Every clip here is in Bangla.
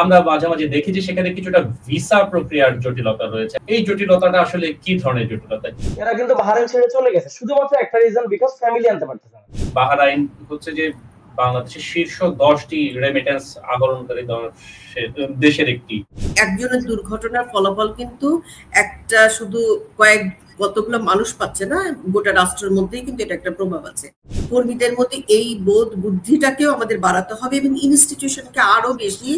আমরা মাঝে মাঝে দেখি যে সেখানে কিছুটা ভিসা প্রক্রিয়ার জটিলতা রয়েছে। এই জটিলতাটা আসলে কি ধরনের জটিলতা? এরা কিন্তু বাহরাইন ছেড়ে চলে গেছে শুধুমাত্র একটা রিজন, বিকজ ফ্যামিলি আনতে পারতেছে না। বাহরাইন হচ্ছে যে বাংলাদেশের শীর্ষ 10টি রেমিটেন্স আহরণকারী দেশের একটি। একজনের দুর্ঘটনার ফলাফল কিন্তু একটা শুধু কতগুলো মানুষ পাচ্ছে না, গোটা রাষ্ট্রের মধ্যেই কিন্তু এটা একটা প্রভাব আছে। কর্মীদের মধ্যে এই বোধ বুদ্ধিটাকেও আমাদের বাড়াতে হবে এবং ইনস্টিটিউশনকে আরো বেশি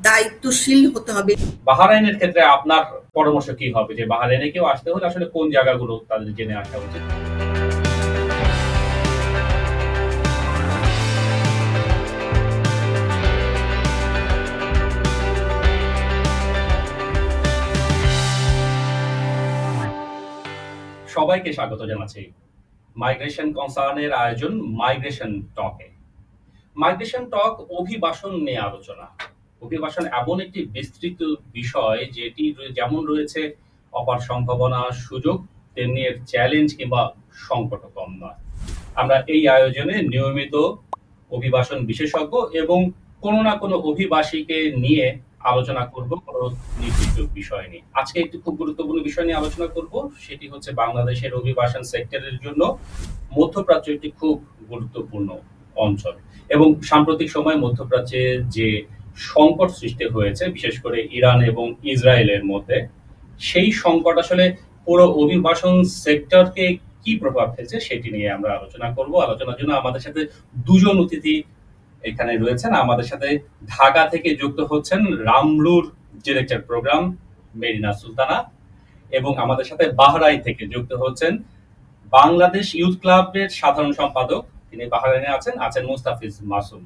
দায়িত্বশীল হতে হবে। বাহরাইনের ক্ষেত্রে আপনার পরামর্শ কি হবে, যে বাহরাইনে কেউ আসতে হলে আসলে কোন জায়গাগুলো তাদের জেনে আসা উচিত? সবাইকে স্বাগত জানাচ্ছি মাইগ্রেশন কনসার্নের আয়োজন মাইগ্রেশন টকে। মাইগ্রেশন টক অভিবাসন নিয়ে আলোচনা। অভিবাসন এমন একটি বিস্তৃত বিষয় যেটি যেমন রয়েছে অপার সম্ভাবনা, সুযোগ, তেমনি এর চ্যালেঞ্জ কিংবা সংকট কম নয়। আমরা এই আয়োজনে নিয়মিত অভিবাসন বিশেষজ্ঞ এবং কোনো না কোনো অভিবাসীকে নিয়ে আলোচনা করব কোনো নির্দিষ্ট বিষয় নিয়ে। আজকে একটি খুব গুরুত্বপূর্ণ বিষয় নিয়ে আলোচনা করব, সেটি হচ্ছে বাংলাদেশের অভিবাসন সেক্টরের জন্য মধ্যপ্রাচ্য একটি খুব গুরুত্বপূর্ণ অঞ্চল এবং সাম্প্রতিক সময়ে মধ্যপ্রাচ্যে যে সংকট সৃষ্টি হয়েছে বিশেষ করে ইরান এবং ইসরায়েলের মধ্যে, সেই সংকট আসলে পুরো অভিবাসন সেক্টরকে কি প্রভাব ফেলছে সেটি নিয়ে আমরা আলোচনা করব। আলোচনার জন্য আমাদের সাথে দুজন অতিথি এখানে রয়েছেন। আমাদের সাথে ঢাকা থেকে যুক্ত হচ্ছেন রামরুর ডিরেক্টর প্রোগ্রাম মেরিনা সুলতানা, এবং আমাদের সাথে বাহরাইন থেকে যুক্ত হচ্ছেন বাংলাদেশ ইউথ ক্লাবের সাধারণ সম্পাদক, তিনি বাহরাইনে আছেন মুস্তাফিজ মাসুম।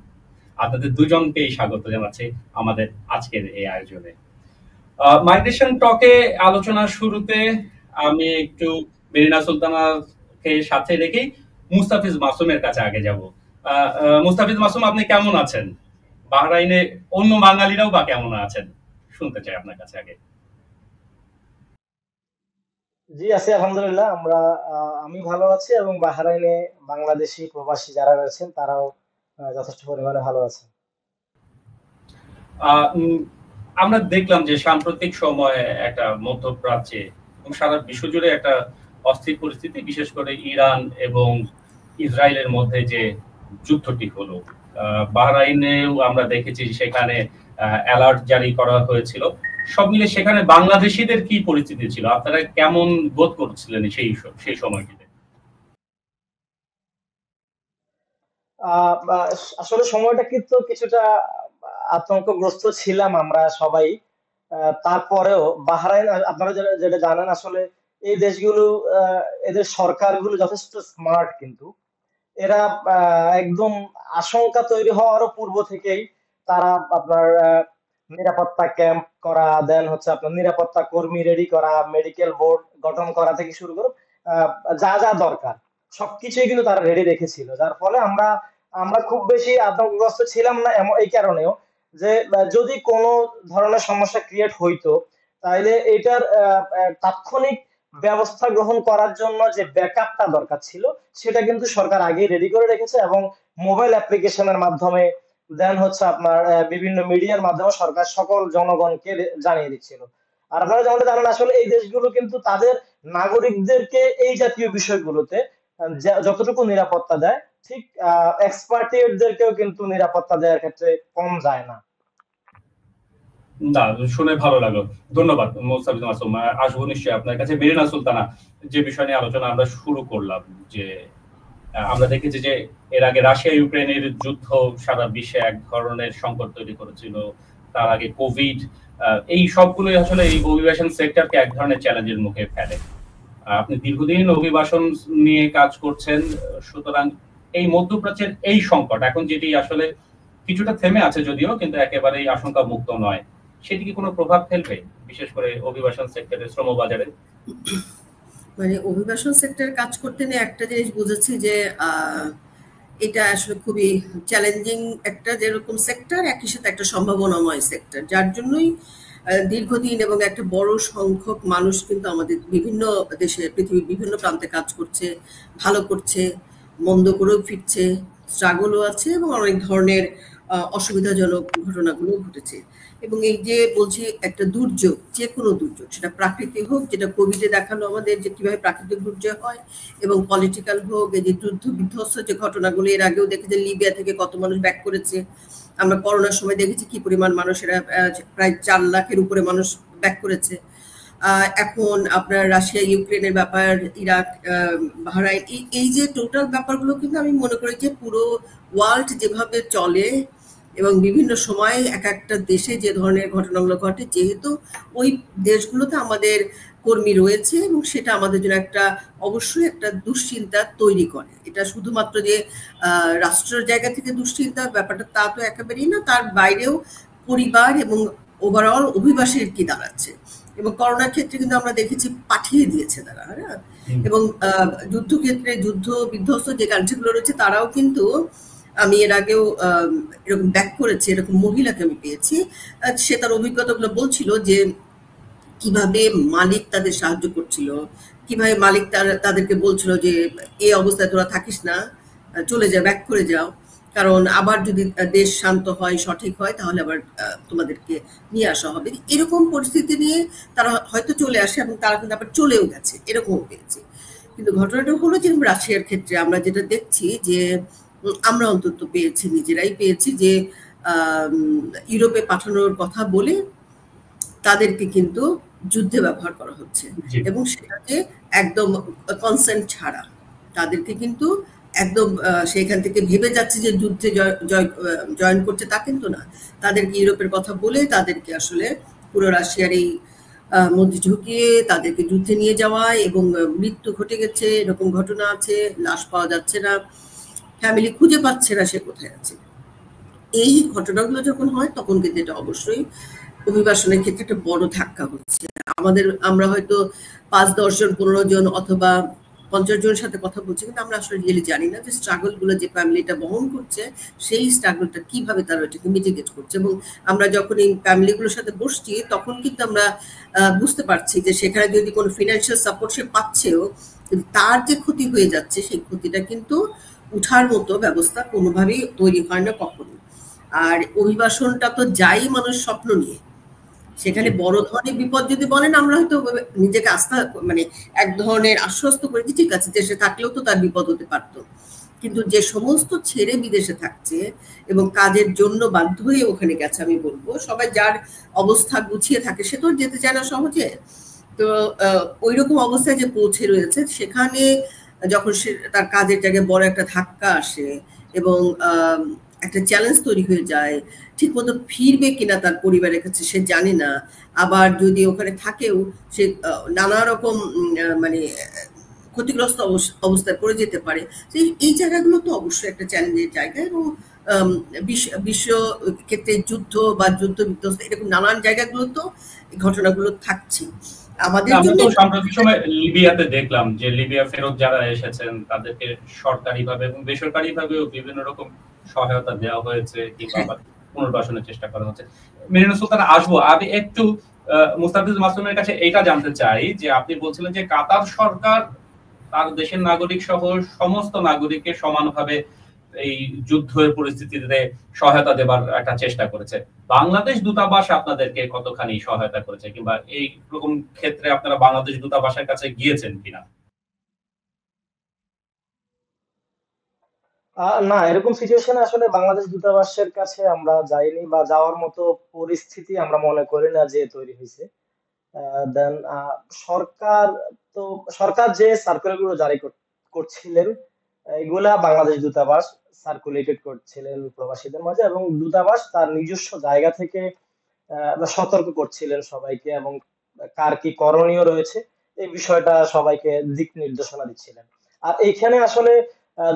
আপনাদের দুজনকেই স্বাগত জানাচ্ছি আমাদের আজকের এই আয়োজনে। মাইগ্রেশন টকে আলোচনার শুরুতে আমি একটু মেরিনা সুলতানাকে সাথে রেখেই মুস্তাফিজ মাসুমের কাছে আগে যাব। মুস্তাফিজ মাসুম, আপনি কেমন আছেন? বাহরাইনে অন্য বাঙালিরাও বা কেমন আছেন শুনতে চাই আপনার কাছে আগে। জি আছি, আলহামদুলিল্লাহ। আমি ভালো আছি এবং বাহরাইনে বাংলাদেশি প্রবাসী যারা রয়েছেন তারাও যথেষ্ট পরিমাণে ভালো আছেন। আমরা দেখলাম যে সাম্প্রতিক সময়ে একটা মধ্যপ্রাচ্যে এবং সারা বিশ্বজুড়ে একটা অস্থির পরিস্থিতি, বিশেষ করে ইরান এবং ইসরায়েলের মধ্যে যে যুদ্ধটি হলো, বাহরাইনেও আমরা দেখেছি সেখানে অ্যালার্ট জারি করা হয়েছিল। সব মিলে সেখানে বাংলাদেশিদের কি পরিস্থিতি ছিল, আপনারা কেমন বোধ করছিলেন সেই সময়টিতে? আসলে সময়টা কিন্তু কিছুটা আতঙ্কগ্রস্ত ছিলাম আমরা সবাই। তারপরেও বাহরাইন, আপনারা যেটা জানেন, আসলে এই দেশগুলো, এদের সরকারগুলো যথেষ্ট স্মার্ট, কিন্তু এরা একদম আশঙ্কা তৈরি হওয়ারও পূর্ব থেকেই তারা আপনার নিরাপত্তা ক্যাম্প করা, দেন হচ্ছে আপনার নিরাপত্তা কর্মী রেডি করা, মেডিকেল বোর্ড গঠন করা থেকে শুরু করে যা যা দরকার সবকিছুই কিন্তু তারা রেডি রেখেছিল। যার ফলে আমরা খুব বেশি আতঙ্কগ্রস্ত ছিলাম না, এই কারণেও যে যদি কোনো ধরনের সমস্যা ক্রিয়েট হইতো তাহলে এটার তাৎক্ষণিক ব্যবস্থা গ্রহণ করার জন্য যে ব্যাকআপটা দরকার ছিল সেটা কিন্তু সরকার আগেই রেডি করে রেখেছে এবং মোবাইল অ্যাপ্লিকেশনের মাধ্যমে, দেন হচ্ছে আপনার বিভিন্ন মিডিয়ার মাধ্যমে সরকার সকল জনগণকে জানিয়ে দিচ্ছিল। আর আপনারা যেমন জানেন, আসলে এই দেশগুলো কিন্তু তাদের নাগরিকদেরকে এই জাতীয় বিষয়গুলোতে যতটুকু নিরাপত্তা দেয়, ঠিক এক্সপার্টিয়ারদেরকেও কিন্তু নিরাপত্তা দেওয়ার ক্ষেত্রে কম যায় না। না, শুনে ভালো লাগলো, ধন্যবাদ মুস্তাফিজ মাসুম। আসবো নিশ্চয়ই আপনার কাছে। মেরিনা সুলতানা, যে বিষয় নিয়ে আলোচনা আমরা শুরু করলাম, যে আমরা দেখেছি যে এর আগে রাশিয়া ইউক্রেনের যুদ্ধ সারা বিশ্বে এক ধরনের সংকট তৈরি করেছিল, তার আগে কোভিড, এই সবগুলোই আসলে এই অভিবাসন সেক্টরকে এক ধরনের চ্যালেঞ্জের মুখে ফেলে। আপনি দীর্ঘদিন অভিবাসন নিয়ে কাজ করছেন, সুতরাং এই মধ্যপ্রাচ্যের এই সংকট এখন যেটি আসলে কিছুটা থেমে আছে যদিও, কিন্তু একেবারেই আশঙ্কা মুক্ত নয়, সেটি কি কোনো প্রভাব ফেলবে বিশেষ করে অভিবাসন সেক্টরের শ্রমবাজারে? মানে অভিবাসন সেক্টরে কাজ করতে নিয়ে একটা জিনিস বুঝেছি যে এটা আসলে খুবই চ্যালেঞ্জিং একটা যেরকম সেক্টর, একই সাথে একটা সম্ভাবনাময় সেক্টর, যার জন্যই দীর্ঘদিন এবং একটা বড় সংখ্যক মানুষ কিন্তু আমাদের বিভিন্ন দেশে, পৃথিবীর বিভিন্ন প্রান্তে কাজ করছে, ভালো করছে, মন্দ করেও ফিরছে, স্ট্রাগলও আছে এবং অনেক ধরনের অসুবিধাজনক ঘটনাগুলো ঘটেছে। এবং এই যে বলছি একটা দুর্যোগ, যে কোনো দুর্যোগ, সেটা প্রাকৃতিক হোক, যেটা কোভিডে দেখালো আমাদের যে কিভাবে প্রাকৃতিক দুর্যোগ হয়, এবং পলিটিক্যাল হোক, এই যে যুদ্ধ বিধ্বস্ত যে ঘটনাগুলো, এর আগেও দেখে যে লিবিয়া থেকে কত মানুষ ব্যাক করেছে। আমরা করোনার সময় দেখেছি কি পরিমাণ মানুষেরা, প্রায় 4 লাখের উপরে মানুষ ব্যাক করেছে। এখন আপনার রাশিয়া ইউক্রেনের ব্যাপার, ইরাক, বাহরাইন, এই যে টোটাল ব্যাপারগুলো কিন্তু আমি মনে করি যে পুরো ওয়ার্ল্ড যেভাবে চলে এবং বিভিন্ন সময় এক একটা দেশে যে ধরনের ঘটনাগুলো ঘটে, যেহেতু ওই দেশগুলোতে আমাদের কর্মী রয়েছে, এবং সেটা আমাদের জন্য একটা অবশ্যই একটা দুশ্চিন্তা তৈরি করে। এটা শুধুমাত্র যে রাষ্ট্রের জায়গা থেকে দুশ্চিন্তা ব্যাপারটা তা তো একেবারেই না, তার বাইরেও পরিবার এবং ওভারঅল অভিবাসীর কি দাঁড়াচ্ছে। এবং করোনার ক্ষেত্রে কিন্তু আমরা দেখেছি পাঠিয়ে দিয়েছে তারা, হ্যাঁ। এবং যুদ্ধক্ষেত্রে যুদ্ধ বিধ্বস্ত যে কান্ট্রিগুলো রয়েছে তারাও কিন্তু, আমি এর আগেও এরকম ব্যাক করেছি, এরকম মহিলাকে আমি পেয়েছি, সে তার অভিজ্ঞতাগুলো বলছিল যে কিভাবে মালিক তাদের সাহায্য করছিল, কিভাবে মালিক তাদেরকে বলছিল যে এই অবস্থায় তোরা থাকিস না, চলে যা, ব্যাক করে যাও, কারণ আবার যদি দেশ শান্ত হয়, সঠিক হয়, তাহলে আবার তোমাদেরকে নিয়ে আসা হবে। এরকম পরিস্থিতি নিয়ে তারা হয়তো চলে আসে, এবং তারা কিন্তু আবার চলেও গেছে, এরকমও পেয়েছে। কিন্তু ঘটনাটা হলো যে রাশিয়ার ক্ষেত্রে আমরা যেটা দেখছি যে আমরা অন্তত পেয়েছি, নিজেরাই পেয়েছি যে ইউরোপে পাঠানোর কথা বলে তাদেরকে কিন্তু যুদ্ধে ব্যবহার করা হচ্ছে, এবং সেটাতে একদম কনসেন্ট ছাড়া তাদেরকে কিন্তু একদম সেখান থেকে ভেবে যাচ্ছে যে যুদ্ধে জয়েন করছে, তা কিন্তু না। তাদেরকে ইউরোপের কথা বলে তাদেরকে আসলে পুরো রাশিয়ার এই মধ্যে ঢুকিয়ে তাদেরকে যুদ্ধে নিয়ে যাওয়া, এবং মৃত্যু ঘটে গেছে, এরকম ঘটনা আছে, লাশ পাওয়া যাচ্ছে না, ফ্যামিলি খুঁজে পাচ্ছে না সে কোথায় আছে। এই ঘটনাগুলো যখন হয় তখন কিন্তু এটা অবশ্যই অভিবাসনের ক্ষেত্রে একটা বড় ধাক্কা হচ্ছে। আমরা হয়তো 5-10 জন, 15 জন অথবা 50 জনের সাথে কথা বলছি, কিন্তু আমরা আসলে রিয়েলি জানি না যে স্ট্রাগল গুলো যে ফ্যামিলিটা বহন করছে, সেই স্ট্রাগলটা কিভাবে তারা ওইটাকে মিটিগেট করছে। এবং আমরা যখন এই ফ্যামিলিগুলোর সাথে বসছি তখন কিন্তু আমরা বুঝতে পারছি যে সেখানে যদি কোনো ফিনান্সিয়াল সাপোর্ট সে পাচ্ছেও, কিন্তু তার যে ক্ষতি হয়ে যাচ্ছে সেই ক্ষতিটা কিন্তু উঠার মতো ব্যবস্থা কোনোভাবেই তৈরি হয় না কখনো। আর অভিবাসনটা তো যাই মানুষ স্বপ্ন নিয়ে, সেখানে বড় ধরনের বিপদ যদি বলেন, আমরা হয়তো নিজেকে আস্থা মানে এক ধরনের আশ্বস্ত করেছি, ঠিক আছে, দেশে থাকলেও তো তার বিপদ হতে পারত। কিন্তু যে সমস্ত ছেড়ে বিদেশে থাকছে এবং কাজের জন্য বাধ্য হয়ে ওখানে গেছে, আমি বলবো সবাই যার অবস্থা গুছিয়ে থাকে সে তো যেতে চায় না সহজে। তো ওইরকম অবস্থায় যে পৌঁছে রয়েছে, সেখানে যখন সে তার কাজের জায়গায় বড় একটা ধাক্কা আসে এবং একটা চ্যালেঞ্জ তৈরি হয়ে যায়, ঠিক মতো ফিরবে কিনা তার পরিবারের কাছে সে জানে না। আবার যদি ওখানে থাকেও সে নানা রকম মানে ক্ষতিগ্রস্ত অবস্থায় পড়ে যেতে পারে। এই জায়গাগুলো তো অবশ্যই একটা চ্যালেঞ্জের জায়গা, এবং বিশ্ব ক্ষেত্রে যুদ্ধ বা যুদ্ধ বিধ্বস্ত এরকম নানান জায়গাগুলো তো ঘটনাগুলো থাকছে। আমাদের জন্য সাম্প্রতিক সময় লিবিয়াতে দেখলাম যে লিবিয়া ফেরত যারা এসেছেন তাদেরকে সরকারিভাবে এবং বেসরকারিভাবেও বিভিন্ন রকম সহায়তা দেওয়া হয়েছে, কিংবা পুনর্বাসনের চেষ্টা করা হচ্ছে। মেরিনা সুলতানা, আসবো আমি একটু মুস্তাফিজ মাসুমের কাছে এটা জানতে চাই যে আপনি বলছিলেন যে কাতার সরকার তার দেশের নাগরিক সহ সমস্ত নাগরিককে সমানভাবে এই যুদ্ধের পরিস্থিতিতে সহায়তা দেবার একটা চেষ্টা করেছে। বাংলাদেশ দূতাবাস আপনাদেরকে কতখানি সহায়তা করেছে, কিংবা এই রকম ক্ষেত্রে আপনারা বাংলাদেশ দূতাবাসের কাছে গিয়েছেন কিনা? না, এরকম সিচুয়েশনে আসলে বাংলাদেশ দূতাবাসের কাছে আমরা যাইনি, বা যাওয়ার মতো পরিস্থিতি আমরা মনে করি না যে তৈরি হয়েছে। দেন সরকার তো সরকার যে সার্কুলার গুলো জারি করছিলেন, এগুলা বাংলাদেশ দূতাবাস সার্কুলেটেড করছিলেন প্রবাসীদের মাঝে, এবং দূতাবাস তার নিজস্ব জায়গা থেকে সতর্ক করছিলেন সবাইকে, এবং কার কি করণীয় রয়েছে এই বিষয়টা সবাইকে দিক নির্দেশনা দিচ্ছিলেন। আর এইখানে আসলে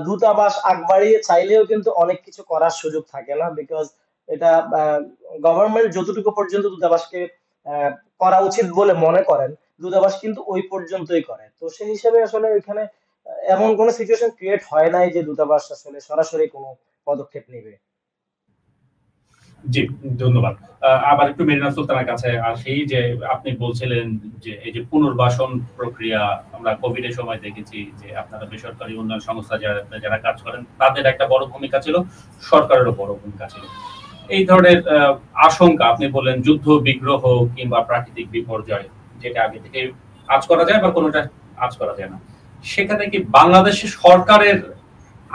দূতাবাস আগ বাড়িয়ে চাইলেও কিন্তু অনেক কিছু করার সুযোগ থাকে না, বিকজ এটা গভর্নমেন্ট যতটুকু পর্যন্ত দূতাবাসকে করা উচিত বলে মনে করেন, দূতাবাস কিন্তু ওই পর্যন্তই করে। তো সেই হিসেবে আসলে এখানে এমন কোনো সিচুয়েশন ক্রিয়েট হয় নাই যে দূতাবাস আসলে সরাসরি কোনো পদক্ষেপ নেবে। জি, ধন্যবাদ। আবার একটু মেরিনা সুলতানার কাছে আসি, যে আপনি বলছিলেন যে এই যে পুনর্বাসন প্রক্রিয়া আমরা কোভিড এর সময় দেখেছি যে আপনারা বেসরকারি উন্নয়ন সংস্থা যারা কাজ করেন তাদের একটা বড় ভূমিকা ছিল, সরকারেরও বড় ভূমিকা ছিল। এই ধরনের আশঙ্কা, আপনি বললেন যুদ্ধ বিগ্রহ কিংবা প্রাকৃতিক বিপর্যয়, যেটা আগে থেকে আজ করা যায় বা কোনোটা আজ করা যায় না, সেখানে কি বাংলাদেশের সরকারের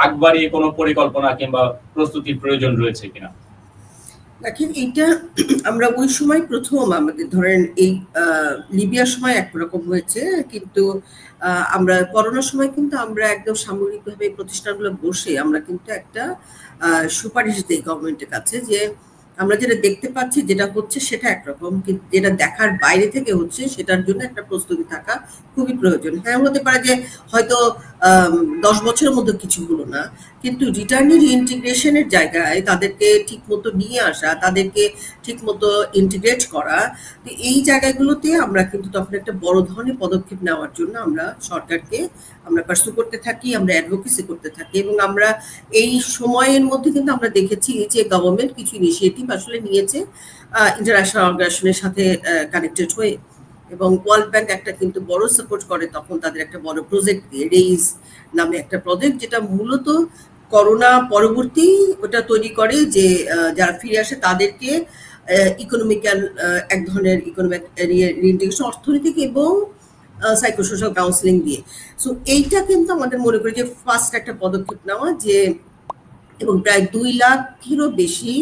আগ বাড়িয়ে কোনো পরিকল্পনা কিংবা প্রস্তুতির প্রয়োজন রয়েছে কিনা? দেখেন, এইটা আমরা ওই সময় প্রথম আমাদের ধরেন এই লিবিয়ার সময় একরকম হয়েছে, কিন্তু আমরা করোনার সময় কিন্তু আমরা একদম সামগ্রিকভাবে এই প্রতিষ্ঠানগুলো বসে আমরা কিন্তু একটা সুপারিশ দিই গভর্নমেন্টের কাছে যে আমরা যেটা দেখতে পাচ্ছি যেটা হচ্ছে সেটা একরকম, কিন্তু যেটা দেখার বাইরে থেকে হচ্ছে সেটার জন্য একটা প্রস্তুতি থাকা খুবই প্রয়োজন। হ্যাঁ, হতে পারে যে হয়তো 10 বছরের মধ্যে কিছু হলো না, কিন্তু রিটার্নি রিইন্টিগ্রেশনের জায়গায় তাদেরকে ঠিক মতো নিয়ে আসা, তাদেরকে ঠিক মতো ইন্টিগ্রেট করা, তো এই জায়গাগুলোতে আমরা কিন্তু তখন একটা বড় ধরনের পদক্ষেপ নেওয়ার জন্য আমরা সরকারকে আমরা পার্সু করতে থাকি, আমরা অ্যাডভোকেসি করতে থাকি, এবং আমরা এই সময়ের মধ্যে কিন্তু আমরা দেখেছি যে গভর্নমেন্ট কিছু ইনিশিয়েটিভ আসলে নিয়েছে ইন্টারন্যাশনাল অর্গানাইজেশনের সাথে কানেক্টেড হয়ে, এবং ওয়ার্ল্ড ব্যাংক একটা কিন্তু বড় সাপোর্ট করে তখন তাদের একটা বড় প্রজেক্ট দিয়ে, রেইজ নামে একটা প্রজেক্ট, যেটা মূলত করোনা পরবর্তী ওটা তৈরি করে যে যারা ফিরে আসে তাদেরকে ইকোনমিক্যাল এক ধরনের ইকোনমিক রিইন্টিগ্রেশন, অর্থনৈতিক এবং সাইকোসোশ্যাল কাউন্সিলিং দিয়ে। সো এইটা কিন্তু আমাদের মনে করি যে ফার্স্ট একটা পদক্ষেপ নেওয়া, যে এবং প্রায় 2 লাখেরও বেশি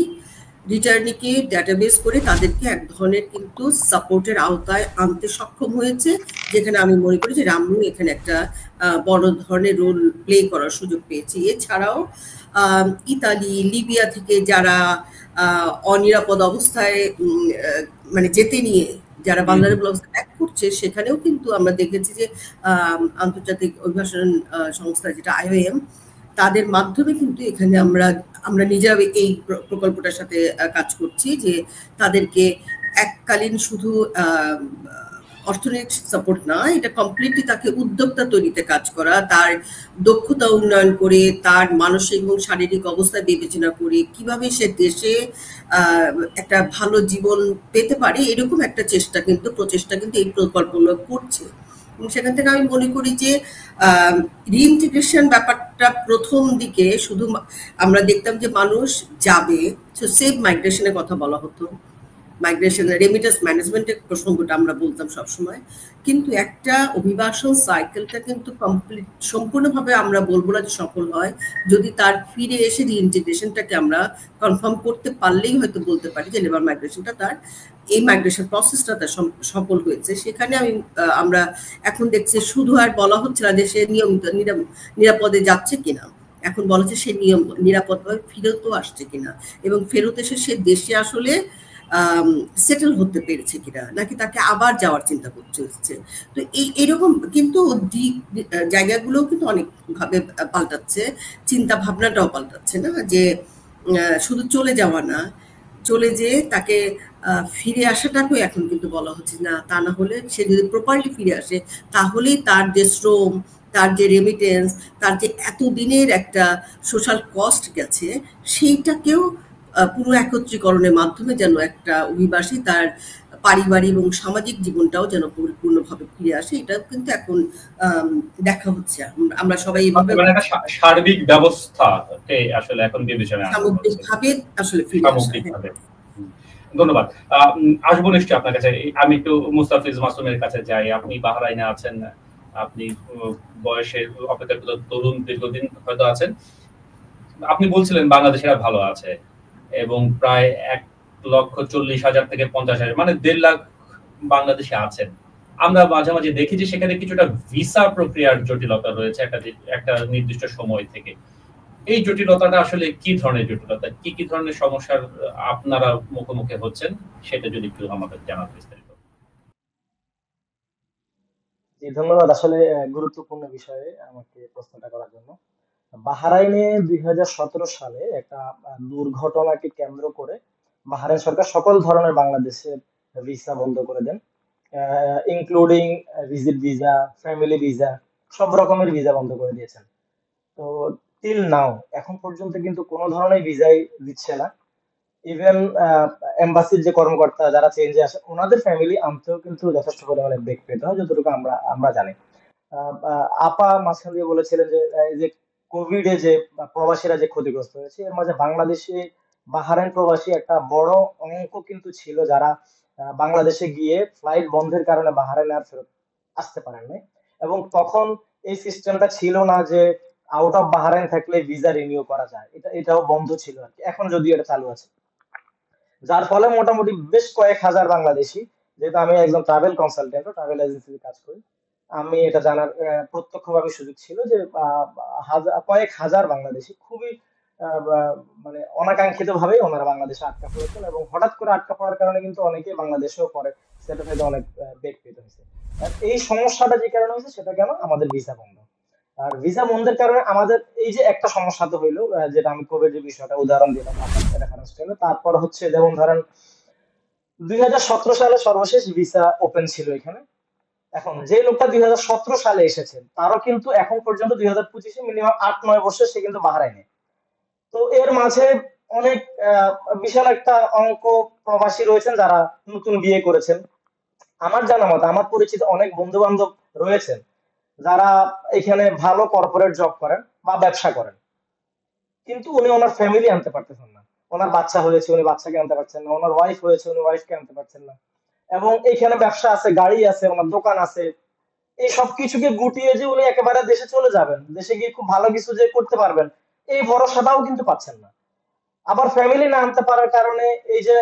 রিটার্নিকে ডাটাবেস করে তাদেরকে এক ধরনের কিন্তু সাপোর্টের আওতায় আনতে সক্ষম হয়েছে, যেখানে আমি মনে করি যে রামরু এখানে একটা বড় ধরনের রোল প্লে করার সুযোগ পেয়েছে। এছাড়াও ইতালি, লিবিয়া থেকে যারা অনিরাপদ অবস্থায় মানে যেতে নিয়ে যারা ভালনারেবল অবস্থা ব্যাক করছে, সেখানেও কিন্তু আমরা দেখেছি যে আন্তর্জাতিক অভিবাসন সংস্থা যেটা IOM, তাদের মাধ্যমে কিন্তু এখানে আমরা নিজেরা এই প্রকল্পটার সাথে কাজ করছি, যে তাদেরকে এককালীন শুধু অর্থনৈতিক সাপোর্ট না, এটা কমপ্লিটলি তাকে উদ্যোক্তা তৈরিতে কাজ করা, তার দক্ষতা উন্নয়ন করে, তার মানসিক এবং শারীরিক অবস্থা বিবেচনা করে কিভাবে সে দেশে একটা ভালো জীবন পেতে পারে, এরকম একটা প্রচেষ্টা কিন্তু এই প্রকল্পগুলো করছে। এবং সেখান থেকে আমি মনে করি যে রিইন্টিগ্রেশন ব্যাপারটা প্রথম দিকে শুধু আমরা দেখতাম যে মানুষ যাবে, সেফ মাইগ্রেশনের কথা বলা হতো, মাইগ্রেশন রেমিটেন্স ম্যানেজমেন্টের প্রসঙ্গটা আমরা বলতাম সবসময়, কিন্তু একটা অভিবাসন সাইকেলটা কিন্তু কমপ্লিট সম্পূর্ণভাবে আমরা বলবো না যে সফল হয় যদি তার ফিরে এসে রিইন্টিগ্রেশনটাকে আমরা কনফার্ম করতে পারলেই হয়তো বলতে পারি যে লেবার মাইগ্রেশনটা তার এই মাইগ্রেশন প্রসেসটা তার সফল হয়েছে। সেখানে আমরা এখন দেখছি শুধু আর বলা হচ্ছে না যে সে নিয়মিত নিরাপদে যাচ্ছে কিনা, এখন বলা হচ্ছে সে নিরাপদভাবে ফেরতও আসছে কিনা, এবং ফেরত এসে সে দেশে আসলে সেটেল হতে পেরেছে কিনা, নাকি তাকে আবার যাওয়ার চিন্তা করতে হচ্ছে। তো এইরকম কিন্তু জায়গাগুলোও কিন্তু অনেকভাবে পাল্টাচ্ছে, চিন্তা ভাবনাটাও পাল্টাচ্ছে, না যে শুধু চলে যাওয়া না, চলে যেয়ে তাকে ফিরে আসাটাকেও এখন কিন্তু বলা হচ্ছে না, তা না হলে সে যদি প্রপারলি ফিরে আসে তাহলেই তার যে শ্রম, তার যে রেমিটেন্স, তার যে এতদিনের একটা সোশ্যাল কস্ট গেছে, সেইটাকেও পুরো একত্রীকরণের মাধ্যমে যেন একটা অভিবাসী তার পারিবারিক এবং সামাজিক জীবনটাও যেন পরিপূর্ণভাবে ফিরে আসে, এটা কিন্তু এখন দেখা হচ্ছে। আমরা সবাই এইভাবে সার্বিক ব্যবস্থাকে আসলে এখন বিবেচনায় সামগ্রিকভাবে আসলে ফিরে আসে। ধন্যবাদ। আসবো নিশ্চয়ই আপনার কাছে। আমি একটু মুস্তাফিজ মাসুমের কাছে যাই। আপনি বাহরাইনে আছেন, আপনি বয়সে অপেক্ষাকৃত তরুণ, দীর্ঘদিন হয়তো আছেন। আপনি বলছিলেন বাংলাদেশিরা ভালো আছে এবং প্রায় 1,40,000 থেকে 50,000 মানে 1.5 লাখ বাংলাদেশি আছেন। আমরা মাঝে মাঝে দেখি যে সেখানে কিছুটা ভিসা প্রক্রিয়ার জটিলতা রয়েছে একটা নির্দিষ্ট সময় থেকে। এই জটিলতাটা আসলে কি ধরনের জটিলতা, কি কি ধরনের সমস্যার আপনারা মুখোমুখি হচ্ছেন, সেটা যদি একটু আমাদের জানাতে বিস্তারিত। জি, ধন্যবাদ। আসলে গুরুত্বপূর্ণ বিষয়ে আমাকে প্রশ্নটা করার জন্য। বাহরাইনে 2017 সালে একটা দুর্ঘটনাকে কেন্দ্র করে বাহরাইন সরকার সকল ধরনের বাংলাদেশের ভিসা বন্ধ করে দেন, including visit visa, family visa, সব রকমের ভিসা বন্ধ করে দিয়েছেন। তো টিল নাও এখন পর্যন্ত কিন্তু কোনো ধরনের ভিসাই দিচ্ছে না। ইভেন এম্বাসির যে কর্মকর্তা যারা চেঞ্জে আসে ওনাদের ফ্যামিলি আনতেও কিন্তু যথেষ্ট পরিমাণে বেগ পেতে হয়, যতটুকু আমরা জানি। আপা মাঝখান দিয়ে বলেছিলেন যে এই যে কোভিড এ যে প্রবাসীরা যে ক্ষতিগ্রস্ত হয়েছে, এর মাঝে বাংলাদেশে বাহরাইন প্রবাসী একটা বড় অঙ্ক কিন্তু ছিল, যারা বাংলাদেশে গিয়ে ফ্লাইট বন্ধের কারণে বাহরাইনে আর ফেরত আসতে পারেন নাই। এবং তখন এই সিস্টেমটা ছিল না যে আউট অফ বাহরাইন থাকলে ভিসা রিনিউ করা যায়, এটাও বন্ধ ছিল আর কি। এখন যদিও এটা চালু আছে, যার ফলে মোটামুটি বেশ কয়েক হাজার বাংলাদেশি, যেহেতু আমি একজন ট্রাভেল কনসালটেন্ট, ট্রাভেল এজেন্সিতে কাজ করি, আমি এটা জানার প্রত্যক্ষভাবে সুযোগ ছিল যে কয়েক হাজার বাংলাদেশি খুবই মানে অনাকাঙ্ক্ষিত ভাবে ওনারা বাংলাদেশে আটকা পড়েছেন, এবং হঠাৎ করে আটকা পড়ার কারণে কিন্তু অনেকে বাংলাদেশেও পরে সেটেল হতে অনেক বেগ পেতে হয়েছে। আর এই সমস্যাটা যে কারণে হয়েছে সেটা কেন, আমাদের ভিসা বন্ধ। আর ভিসা বন্ধের কারণে আমাদের এই যে একটা সমস্যা তো হইলো, যেটা আমি কোভিড এর বিষয়টা উদাহরণ দিলাম আপনার রেফারেন্স টাইমে। তারপর হচ্ছে যেমন ধরেন 2017 সালে সর্বশেষ ভিসা ওপেন ছিল এখানে। এখন যে লোকটা 2017 সালে এসেছেন তারও কিন্তু এখন পর্যন্ত 2025-এ মিনিমাম 8-9 বছর সে কিন্তু বাহরাইনে। তো এর মাঝে অনেক বিশাল একটা অঙ্ক প্রবাসী রয়েছেন যারা নতুন বিয়ে করেছেন। আমার জানা মতে আমার পরিচিত অনেক বন্ধু বান্ধব রয়েছেন যারা এখানে ভালো কর্পোরেট জব করেন বা ব্যবসা করেন, কিন্তু উনি ওনার ফ্যামিলি আনতে পারতেছেন না। ওনার বাচ্চা হয়েছে, উনি বাচ্চাকে আনতে পারছেন না। ওনার ওয়াইফ হয়েছে, উনি ওয়াইফকে আনতে পারছেন না। এবং এখানে ব্যবসা আছে, গাড়ি আছে, ওনার দোকান আছে, এই সব কিছুকে গুটিয়ে যে উনি একেবারে দেশে চলে যাবেন, দেশে গিয়ে খুব ভালো কিছু যে করতে পারবেন, এই ভরসাটাও কিন্তু পাচ্ছেন না। আবার ফ্যামিলি না আনতে পারার কারণে এই যে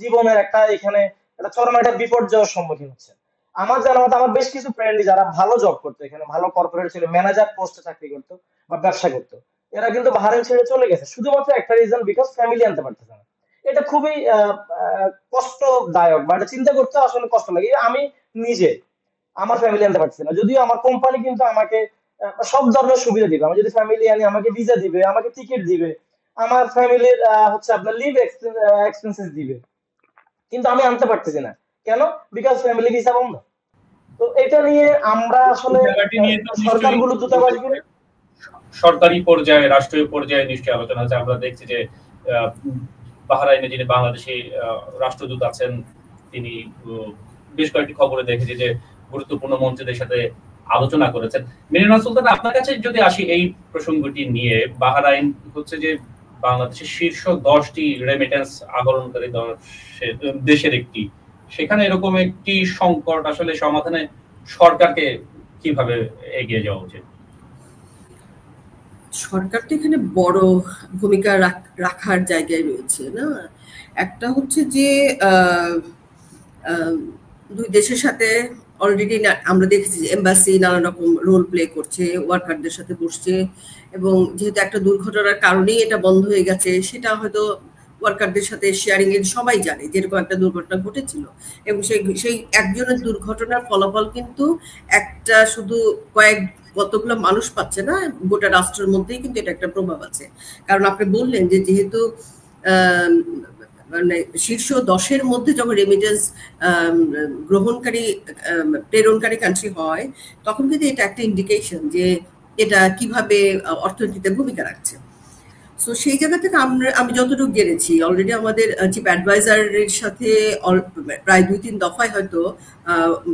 জীবনের একটা এখানে একটা চরম একটা বিপর্যয়ের সম্মুখীন হচ্ছে। আমার জানা মতো আমার বেশ কিছু ফ্রেন্ড যারা ভালো জব করতো, এখানে ভালো কর্পোরেট ছিল, ম্যানেজার পোস্টে চাকরি করতো বা ব্যবসা করতো, এরা কিন্তু বাহারাইন ছেড়ে চলে গেছে শুধুমাত্র একটা রিজন, বিকজ ফ্যামিলি আনতে পারতেছে না। এটা খুবই কষ্টদায়ক, বা এটা চিন্তা করতে আসলে কষ্ট লাগে। আমি নিজে আমার ফ্যামিলি আনতে পারছি না, যদিও আমার কোম্পানি কিন্তু আমাকে সব ধরনের সুবিধা দিবে। আমি যদি ফ্যামিলি আনি আমাকে ভিসা দিবে, আমাকে টিকিট দিবে, আমার ফ্যামিলির হচ্ছে আপনার লিভ এক্সপেন্সেস দিবে, কিন্তু আমি আনতে পারতেছি না। কেন? বিকজ ফ্যামিলি ভিসা বন্ধ। তো এটা নিয়ে আমরা আসলে জায়গাটি নিয়ে তো নিশ্চয়ই সরকারগুলো, দূতাবাসগুলো সরকারি পর্যায়ে, রাষ্ট্রীয় পর্যায়ে নিশ্চয়ই আলোচনা আছে। আমরা দেখছি যে বাহরাইনে যিনি বাংলাদেশি রাষ্ট্রদূত আছেন, তিনি বেশ কয়েকটি খবরে দেখেছি যে গুরুত্বপূর্ণ মন্ত্রীদের সাথে আলোচনা করেছেন। মিনার সুলতান, আপনার কাছে যদি আসি এই প্রসঙ্গটি নিয়ে, বাহরাইন হচ্ছে যে বাংলাদেশের শীর্ষ 10টি রেমিটেন্স আহরণকারী দেশের একটি। সেখানে এরকম একটি সংকট আসলে সমাধানে সরকারকে কিভাবে এগিয়ে যাওয়া উচিত? সরকার তো এখানে বড় ভূমিকা রাখার জায়গায় রয়েছে না। একটা হচ্ছে যে দুই দেশের সাথে অলরেডি আমরা দেখেছি যে এম্বাসি নানা রকম রোল প্লে করছে, ওয়ার্কারদের সাথে বসছে, এবং যেহেতু একটা দুর্ঘটনার কারণেই এটা বন্ধ হয়ে গেছে, সেটা হয়তো ওয়ার্কারদের সাথে শেয়ারিং এর সবাই জানে যেরকম একটা দুর্ঘটনা ঘটেছিল, এবং সেই একজনের দুর্ঘটনার ফলাফল কিন্তু একটা শুধু কতগুলো মানুষ পাচ্ছে না, গোটা রাষ্ট্রের মধ্যেই কিন্তু এটা একটা প্রভাব আছে। কারণ আপনি বললেন যে যেহেতু মানে শীর্ষ 10-এর মধ্যে যখন রেমিটেন্স গ্রহণকারী প্রেরণকারী কান্ট্রি হয়, তখন কিন্তু এটা একটা ইন্ডিকেশন যে এটা কিভাবে অর্থনীতিতে ভূমিকা রাখছে। সো সেই জায়গা থেকে আমি যতটুকু জেনেছি, অলরেডি আমাদের চিফ অ্যাডভাইজারের সাথে প্রায় 2-3 দফায় হয়তো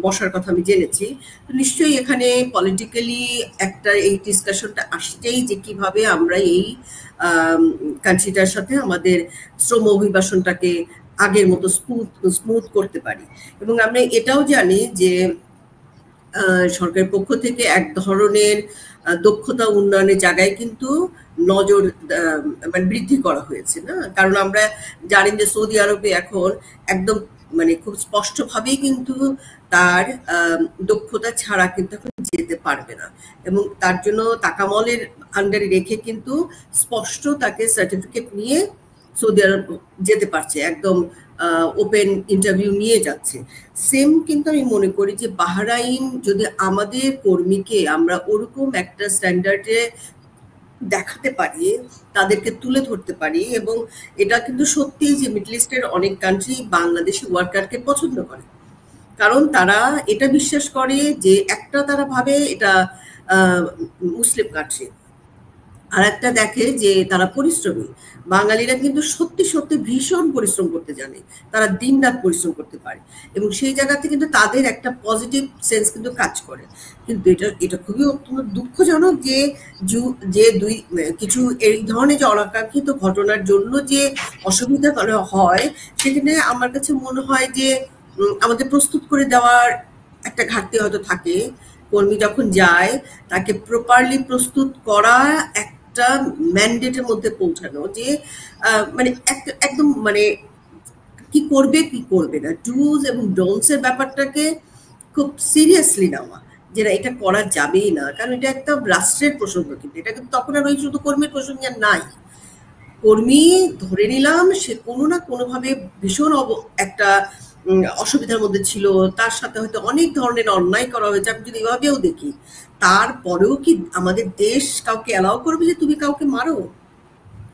বসার কথা আমি জেনেছি। তো নিশ্চয়ই এখানে পলিটিক্যালি একটা এই ডিসকাশনটা আসছেই যে কিভাবে আমরা এই কান্ট্রিটার সাথে আমাদের শ্রম অভিবাসনটাকে আগের মতো স্মুথ করতে পারি। এবং আমরা এটাও জানি যে সরকারের পক্ষ থেকে এক ধরনের দক্ষতা উন্নয়নের জায়গায় কিন্তু নজর মানে বৃদ্ধি করা হয়েছে না। কারণ আমরা জানি যে সৌদি আরবে এখন একদম মানে খুব স্পষ্টভাবেই কিন্তু তার দক্ষতা ছাড়া কিন্তু এখন যেতে পারবে না, এবং তার জন্য তাকামলের আন্ডারে রেখে কিন্তু স্পষ্ট তাকে সার্টিফিকেট নিয়ে সৌদি আরব যেতে পারছে, একদম ওপেন ইন্টারভিউ নিয়ে যাচ্ছে। সেম কিন্তু আমি মনে করি যে বাহরাইন যদি আমাদের কর্মীকে আমরা ওরকম একটা স্ট্যান্ডার্ডে দেখাতে পারি, তাদেরকে তুলে ধরতে পারি, এবং এটা কিন্তু সত্যি যে মিডল ইস্টের অনেক কান্ট্রি বাংলাদেশি ওয়ার্কারকে পছন্দ করে, কারণ তারা এটা বিশ্বাস করে যে একটা তারা ভাবে এটা মুসলিম কান্ট্রি, আর একটা দেখে যে তারা পরিশ্রমী। বাঙালিরা কিন্তু সত্যি সত্যি ভীষণ পরিশ্রম করতে জানে, তারা দিন রাত পরিশ্রম করতে পারে, এবং সেই জায়গাতে কিন্তু তাদের একটা পজিটিভ সেন্স কিন্তু কাজ করে। কিন্তু এটা এটা খুবই অত্যন্ত দুঃখজনক যে যে দুই কিছু এই ধরনের যে অনাকাঙ্ক্ষিত ঘটনার জন্য যে অসুবিধা হয়, সেখানে আমার কাছে মনে হয় যে আমাদের প্রস্তুত করে দেওয়ার একটা ঘাটতি হয়তো থাকে। কর্মী যখন যায় তাকে প্রপারলি প্রস্তুত করা, একটা ম্যান্ডেটের মধ্যে পৌঁছানো যে মানে একদম মানে কি করবে কি করবে না, ডুজ এবং ডোন্টস এর ব্যাপারটাকে খুব সিরিয়াসলি নেওয়া, যেটা এটা করা যাবেই না, কারণ এটা একটা রাষ্ট্রের প্রসঙ্গ। কিন্তু এটা কিন্তু তখন আর ওই শুধু কর্মীর প্রসঙ্গে নাই। কর্মী ধরে নিলাম সে কোনো না কোনোভাবে ভীষণ একটা অসুবিধার মধ্যে ছিল, তার সাথে হয়তো অনেক ধরনের অন্যায় করা হয়েছে, আমি যদি এভাবেও দেখি, তারপরেও কি আমাদের দেশ কাউকে অ্যালাউ করবে যে তুমি কাউকে মারো?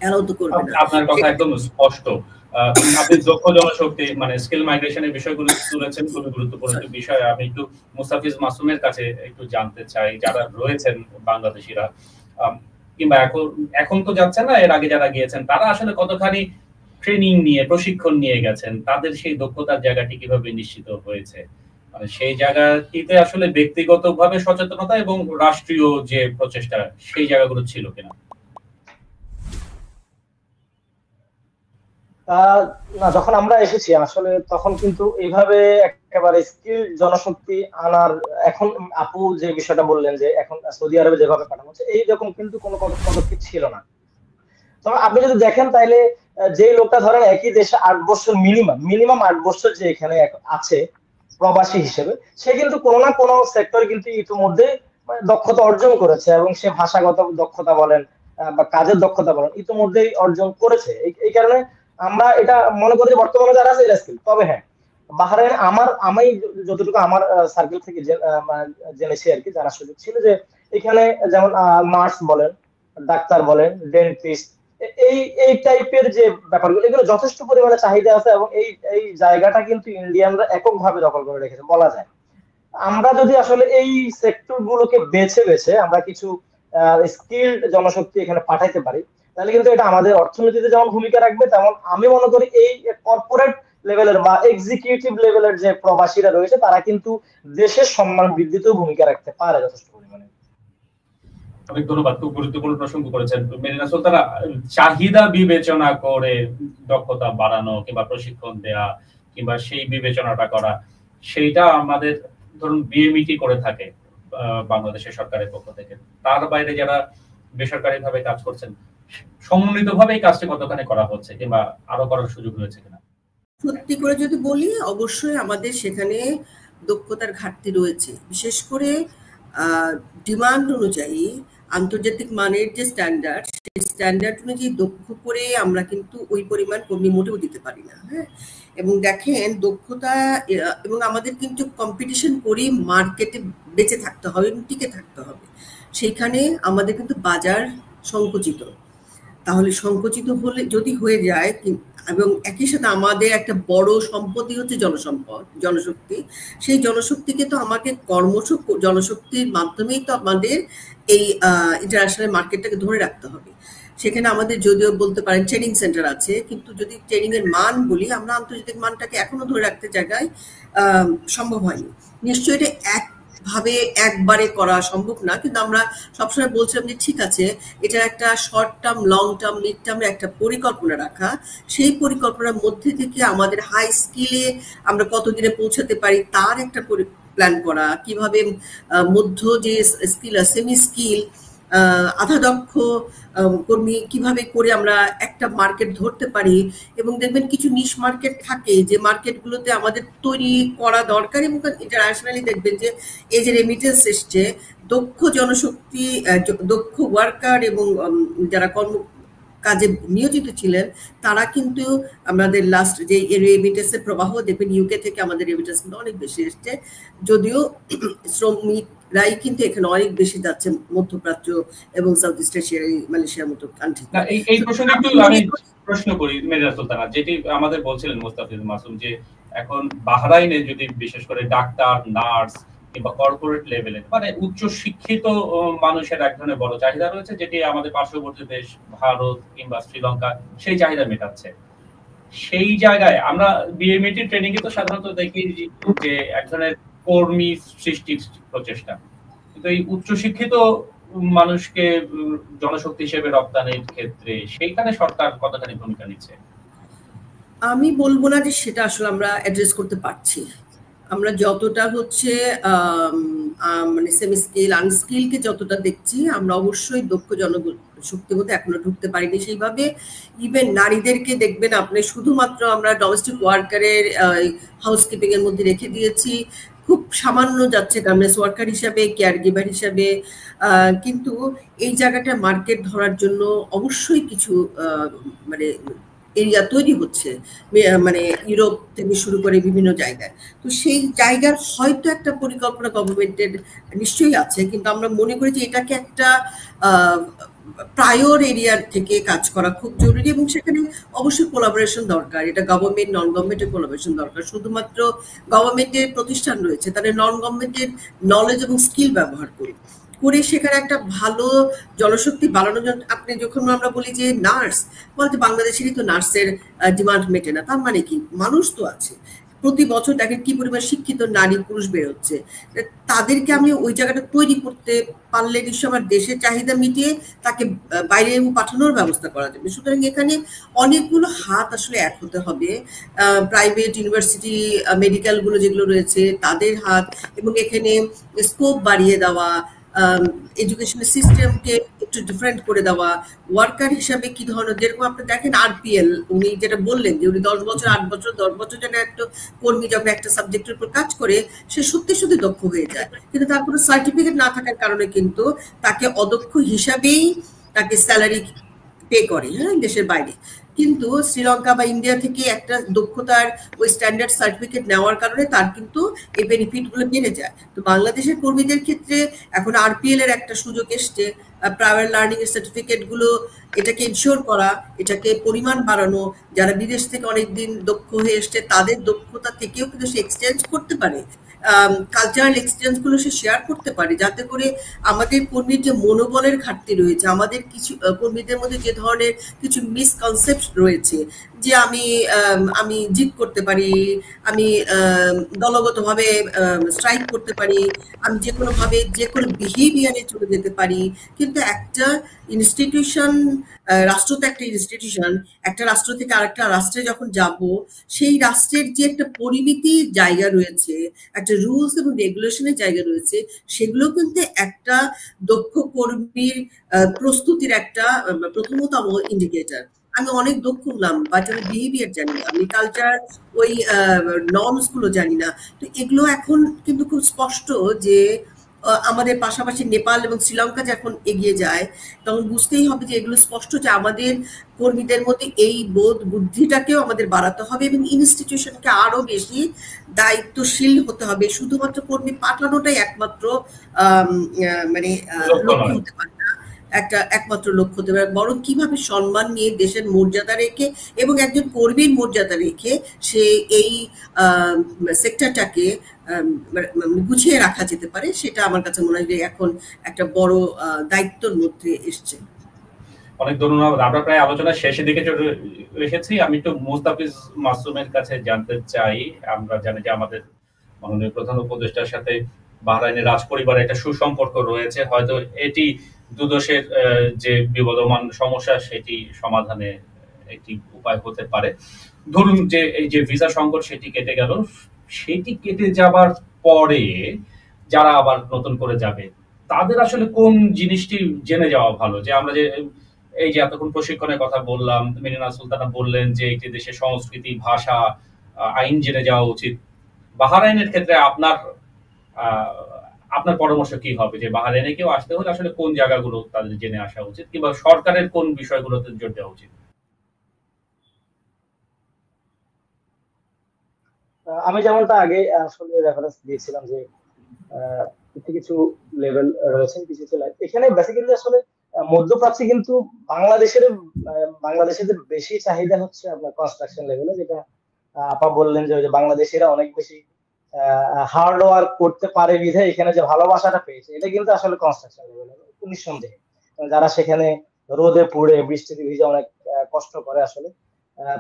অ্যালাউ তো করবে না। আপনার কথা একদম স্পষ্ট। আপনি দক্ষ জনশক্তি মানে স্কিল মাইগ্রেশনের বিষয়গুলো তুলেছেন, খুবই গুরুত্বপূর্ণ বিষয়। আমি একটু মুস্তাফিজ মাসুমের কাছে একটু জানতে চাই, যারা রয়েছেন বাংলাদেশিরা কিংবা এখন তো যাচ্ছেন না, এর আগে যারা গিয়েছেন, তারা আসলে কতখানি ট্রেনিং নিয়ে প্রশিক্ষণ নিয়ে গেছেন, তাদের সেই দক্ষতার জায়গাটি কিভাবে নিশ্চিত হয়েছে, মানে সেই জায়গাটিতে আসলে ব্যক্তিগতভাবে সচেতনতা এবং রাষ্ট্রীয় যে প্রচেষ্টা সেই জায়গাগুলো ছিল কিনা? না, যখন আমরা এসেছি আসলে তখন কিন্তু এইভাবে একেবারে স্কিল জনশক্তি আনার, এখন আপু যে বিষয়টা বললেন যে এখন সৌদি আরবে যেভাবে পাঠানো হচ্ছে, এইরকম কিন্তু কোনো পদক্ষেপ ছিল না। তবে আপনি যদি দেখেন তাহলে যে লোকটা ধরেন একই দেশে 8 বছর মিনিমাম 8 বছর যে এখানে আছে প্রবাসী হিসেবে, সে কিন্তু কোনো না কোনো সেক্টরে কিন্তু ইতিমধ্যে দক্ষতা অর্জন করেছে, এবং সে ভাষাগত দক্ষতা বলেন বা কাজের দক্ষতা বলেন ইতিমধ্যেই অর্জন করেছে। এই কারণে আমরা এটা মনে করি বর্তমানে যারা আছে এরা স্কিল। তবে হ্যাঁ, বাহরাইন আমি যতটুকু আমার সার্কেল থেকে জেনেছি আর কি, জানার সুযোগ ছিল যে এখানে যেমন নার্স বলেন, ডাক্তার বলেন, ডেন্টিস্ট, এই এই টাইপের যে ব্যাপারগুলো, এগুলো যথেষ্ট পরিমাণে চাহিদা আছে, এবং এই এই জায়গাটা কিন্তু ইন্ডিয়ানরা এককভাবে দখল করে রেখেছে বলা যায়। আমরা যদি আসলে এই সেক্টর গুলোকে বেছে বেছে আমরা কিছু স্কিলড জনশক্তি এখানে পাঠাইতে পারি, তাহলে কিন্তু এটা আমাদের অর্থনীতিতে যেমন ভূমিকা রাখবে, তেমন আমি মনে করি এই কর্পোরেট লেভেলের বা এক্সিকিউটিভ লেভেলের যে প্রবাসীরা রয়েছে তারা কিন্তু দেশের সম্মান বৃদ্ধিতেও ভূমিকা রাখতে পারে যথেষ্ট পরিমাণে। অনেক ধন্যবাদ, খুব গুরুত্বপূর্ণ প্রসঙ্গ করেছেন মেরিনা সুলতানা। চাহিদা বিবেচনা করে দক্ষতা বাড়ানো কিংবা প্রশিক্ষণ দেয়া কিংবা সেই বিবেচনাটা করা, সেইটা আমাদের ধরুন বিএমইটি করে থাকে বাংলাদেশের সরকারের পক্ষ থেকে। তার বাইরে যারা বেসরকারি ভাবে কাজ করছেন, সমন্বিত ভাবে এই কাজটি কতখানি করা হচ্ছে কিংবা আরো করার সুযোগ রয়েছে কিনা? সত্যি করে যদি বলি, অবশ্যই আমাদের সেখানে দক্ষতার ঘাটতি রয়েছে, বিশেষ করে ডিমান্ড অনুযায়ী আন্তর্জাতিক মানের যে স্ট্যান্ডার্ড, সেই স্ট্যান্ডার্ড অনুযায়ী দক্ষ করে আমরা কিন্তু ওই পরিমাণ কর্মী মোটেও দিতে পারি না। হ্যাঁ, এবং দেখেন দক্ষতা এবং আমাদের কিন্তু কম্পিটিশন করি, মার্কেটে বেঁচে থাকতে হবে এবং টিকে থাকতে হবে। সেইখানে আমাদের কিন্তু বাজার সংকুচিত। তাহলে সংকুচিত হলে যদি হয়ে যায়, এবং একই সাথে আমাদের একটা বড় সম্পত্তি হচ্ছে জনশক্তি, সেই জনশক্তিকে তো আমাকে জনশক্তির মাধ্যমেই তো আমাদের এই ইন্টারন্যাশনাল মার্কেটটাকে ধরে রাখতে হবে। সেখানে আমাদের যদিও বলতে পারেন ট্রেনিং সেন্টার আছে, কিন্তু যদি ট্রেনিং এর মান বলি, আমরা আন্তর্জাতিক মানটাকে এখনো ধরে রাখতে জায়গায় সম্ভব হয়নি। নিশ্চয়ই এটা ভাবে একবারে করা সম্ভব না, কিন্তু আমরা সবসময় বলছিলাম যে ঠিক আছে, এটার একটা short term, long term, mid টার্মের একটা পরিকল্পনা রাখা, সেই পরিকল্পনার মধ্যে থেকে আমাদের হাই স্কিলে আমরা কতদিনে পৌঁছাতে পারি তার একটা প্ল্যান করা, কিভাবে মধ্য যে স্কিল সেমি স্কিল আধা দক্ষ কর্মী কিভাবে করে আমরা একটা মার্কেট ধরতে পারি। এবং দেখবেন কিছু নিশ মার্কেট থাকে যে মার্কেটগুলোতে আমাদের তৈরি করা দরকার, এবং ইন্টারন্যাশনালি দেখবেন যে এই যে রেমিটেন্স এসছে, দক্ষ জনশক্তি, দক্ষ ওয়ার্কার এবং যারা কাজে নিয়োজিত ছিলেন, তারা কিন্তু আমাদের লাস্ট যে রেমিটেন্সের প্রবাহ দেখবেন ইউকে থেকে আমাদের রেমিটেন্স কিন্তু অনেক বেশি এসছে, যদিও শ্রমিকরাই কিন্তু এখানে অনেক বেশি যাচ্ছে মধ্যপ্রাচ্য এবং সাউথ ইস্ট এশিয়া, মালয়েশিয়ার মতো কান্ট্রি। এই প্রশ্নে একটু আমি প্রশ্ন করি মেরিনা সুলতানা, যেটি আমাদের বলছিলেন মুস্তাফিজ মাসুম, যে এখন বাহরাইনে যদি বিশেষ করে ডাক্তার, নার্স কিংবা কর্পোরেট লেভেলে, মানে উচ্চ শিক্ষিত মানুষের এক ধরনের বড় চাহিদা রয়েছে, যেটি আমাদের পার্শ্ববর্তী দেশ ভারত কিংবা শ্রীলঙ্কা সেই চাহিদা মেটাচ্ছে। সেই জায়গায় আমরা বিএমইটি ট্রেনিং এ তো সাধারণত দেখি যে এক ধরনের কর্মী সৃষ্টির প্রচেষ্টা, কিন্তু এই উচ্চশিক্ষিত মানুষকে জনশক্তি হিসেবে রপ্তানির ক্ষেত্রে সেইখানে সরকার কতখানি ভূমিকা নিচ্ছে? আমি বলবো না যে সেটা আসলে আমরা অ্যাড্রেস করতে পারছি। আমরা যতটা হচ্ছে মানে সেমি স্কিল আনস্কিলকে যতটা দেখছি, আমরা অবশ্যই দক্ষ জনশক্তির মধ্যে এখনো ঢুকতে পারিনি সেইভাবে। ইভেন নারীদেরকে দেখবেন আপনি, শুধুমাত্র আমরা ডোমেস্টিক ওয়ার্কারের হাউসকিপিং এর মধ্যে রেখে দিয়েছি, খুব সামান্য যাচ্ছে গার্মেন্টস ওয়ার্কার হিসাবে, কেয়ার গিভার হিসাবে। কিন্তু এই জায়গাটা মার্কেট ধরার জন্য অবশ্যই কিছু মানে এরিয়া তৈরি হচ্ছে, মানে ইউরোপ থেকে শুরু করে বিভিন্ন জায়গায়। তো সেই জায়গার হয়তো একটা পরিকল্পনা গভর্নমেন্টের নিশ্চয়ই আছে, কিন্তু আমরা মনে করি যে এটাকে একটা প্রায়র এরিয়ার থেকে কাজ করা খুব জরুরি, এবং সেখানে অবশ্যই কোলাবোরেশন দরকার। এটা গভর্নমেন্ট নন গভর্নমেন্টের কোলাবোরেশন দরকার। শুধুমাত্র গভর্নমেন্টের প্রতিষ্ঠান রয়েছে, তাহলে নন গভর্নমেন্টের নলেজ এবং স্কিল ব্যবহার করি করে সেখানে একটা ভালো জনশক্তি বাড়ানোর জন্য। আপনি যখন আমরা বলি যে নার্স, বলতে বাংলাদেশেরই তো নার্সের ডিমান্ড মেটে না, তার মানে কি? মানুষ তো আছে, প্রতি বছর দেখেন কি পরিমাণ শিক্ষিত নারী পুরুষ বের হচ্ছে। তাদেরকে আমি ওই জায়গাটা তৈরি করতে পারলে নিশ্চয় আমার দেশের চাহিদা মিটিয়ে তাকে বাইরে পাঠানোর ব্যবস্থা করা যাবে। সুতরাং এখানে অনেকগুলো হাত আসলে এক হতে হবে। প্রাইভেট ইউনিভার্সিটি মেডিকেলগুলো যেগুলো রয়েছে তাদের হাত, এবং এখানে স্কোপ বাড়িয়ে দেওয়া, এডুকেশনাল সিস্টেমকে একটু ডিফারেন্ট করে দেওয়া। ওয়ার্কার হিসাবে কি ধরনের, যেরকম আপনি দেখেন আরপিএল, উনি যেটা বললেন যে উনি 10 বছর 8 বছর 10 বছর যেন একটা কর্মী যখন একটা সাবজেক্টের উপর কাজ করে সে সত্যি সত্যি দক্ষ হয়ে যায়, কিন্তু তার কোনো সার্টিফিকেট না থাকার কারণে কিন্তু তাকে অদক্ষ হিসাবেই তাকে স্যালারি পে করে, হ্যাঁ, দেশের বাইরে। কিন্তু শ্রীলঙ্কা বা ইন্ডিয়া থেকে একটা দক্ষতার ওই স্ট্যান্ডার্ড সার্টিফিকেট নেওয়ার কারণে তার কিন্তু এই বেনিফিট গুলো বেড়ে যায়। তো বাংলাদেশের কর্মীদের ক্ষেত্রে এখন আরপিএল এর একটা সুযোগ এসছে, প্রাইওয়ার লার্নিং এর সার্টিফিকেট গুলো এটাকে ইনশিওর করা, এটাকে পরিমাণ বাড়ানো, যারা বিদেশ থেকে অনেকদিন দক্ষ হয়ে এসছে তাদের দক্ষতা থেকেও কিন্তু সে এক্সচেঞ্জ করতে পারে, কালচারাল এক্সচেঞ্জ গুলো সে শেয়ার করতে পারে, যাতে করে আমাদের কর্মীর যে মনোবলের ঘাটতি রয়েছে, আমাদের কিছু কর্মীদের মধ্যে যে ধরনের কিছু মিসকনসেপ্ট রয়েছে যে আমি জিত করতে পারি, আমি দলগতভাবে স্ট্রাইক করতে পারি, আমি যে কোনো ভাবে যে কোনো বিহেভিয়ারে চলে যেতে পারি, কিন্তু একটা ইনস্টিটিউশন, রাষ্ট্র তো একটা ইনস্টিটিউশন, একটা রাষ্ট্র থেকে আরেকটা রাষ্ট্রে যখন যাব, সেই রাষ্ট্রের যে একটা পরিমিতির জায়গা রয়েছে, একটা রুলস এবং রেগুলেশনের জায়গা রয়েছে, সেগুলো কিন্তু একটা দক্ষ কর্মীর প্রস্তুতির একটা প্রথমতম ইন্ডিকেটর। আমি অনেক দক্ষ হলাম, বাট আমি বিহেভিয়ার জানি না, আমি কালচার ওই নর্মস গুলো জানি না। তো এগুলো এখন কিন্তু খুব স্পষ্ট যে আমাদের পাশাপাশি নেপাল এবং শ্রীলঙ্কা যখন এগিয়ে যায়, তখন বুঝতেই হবে যে এগুলো স্পষ্ট যে আমাদের কর্মীদের মধ্যে এই বোধ বুদ্ধিটাকেও আমাদের বাড়াতে হবে, এবং ইনস্টিটিউশনকে আরো বেশি দায়িত্বশীল হতে হবে। শুধুমাত্র কর্মী পাঠানোটাই একমাত্র মানে লক্ষ্য হতে পারে না, একটা একমাত্র লক্ষ্য হতে পারে, বরং কিভাবে সম্মান নিয়ে দেশের মর্যাদা রেখে এবং একজন কর্মীর মর্যাদা রেখে সে এই সেক্টরটাকে গুছিয়ে রাখা যেতে পারে, সেটা আমার কাছে মনে হয় যে এখন একটা বড় দায়িত্বের মধ্যে এসছে। অনেক ধন্যবাদ। আমরা প্রায় আলোচনা শেষের দিকে চলে এসেছি। আমি একটু মুস্তাফিজ মাসুমের কাছে জানতে চাই, আমরা জানি যে আমাদের মাননীয় প্রধান উপদেষ্টার সাথে বাহরাইনের রাজ পরিবারের একটা সুসম্পর্ক রয়েছে, হয়তো এটি দুদেশের যে বিবদমান সমস্যা সেটি সমাধানে একটি উপায় হতে পারে। ধরুন যে এই যে ভিসা সংকট সেটি কেটে গেল, সেটি কেটে যাবার পরে যারা আবার নতুন করে যাবে তাদের আসলে কোন জিনিসটি জেনে যাওয়া ভালো? যে আমরা যে এই যে এতক্ষণ প্রশিক্ষণের কথা বললাম, মিনিনা সুলতানা বললেন যে একটি দেশের সংস্কৃতি, ভাষা, আইন জেনে যাওয়া উচিত। বাহরাইনের ক্ষেত্রে আপনার আপনার পরামর্শ কি হবে, যে বাহরাইনে কেউ আসতে হলে আসলে কোন জায়গাগুলো তাদের জেনে আসা উচিত, কিংবা সরকারের কোন বিষয়গুলোতে জোর দেওয়া উচিত? আমি যেমনটা আগে আসলে রেফারেন্স দিয়েছিলাম যে কিছু কিছু লেভেল রয়েছে, কিছু কিছু লাইন এখানে বেসিক্যালি আসলে মধ্যপ্রাচ্যে কিন্তু বাংলাদেশের বাংলাদেশের যে বেশি চাহিদা হচ্ছে আপনার কনস্ট্রাকশন লেভেলে, যেটা আপা বললেন যে বাংলাদেশিরা অনেক বেশি হার্ড ওয়ার্ক করতে পারে বিধে এখানে যে ভালোবাসাটা পেয়েছে, এটা কিন্তু আসলে কনস্ট্রাকশন লেভেলে নিঃসন্দেহে। যারা সেখানে রোদে পুড়ে বৃষ্টিতে ভিজে অনেক কষ্ট করে আসলে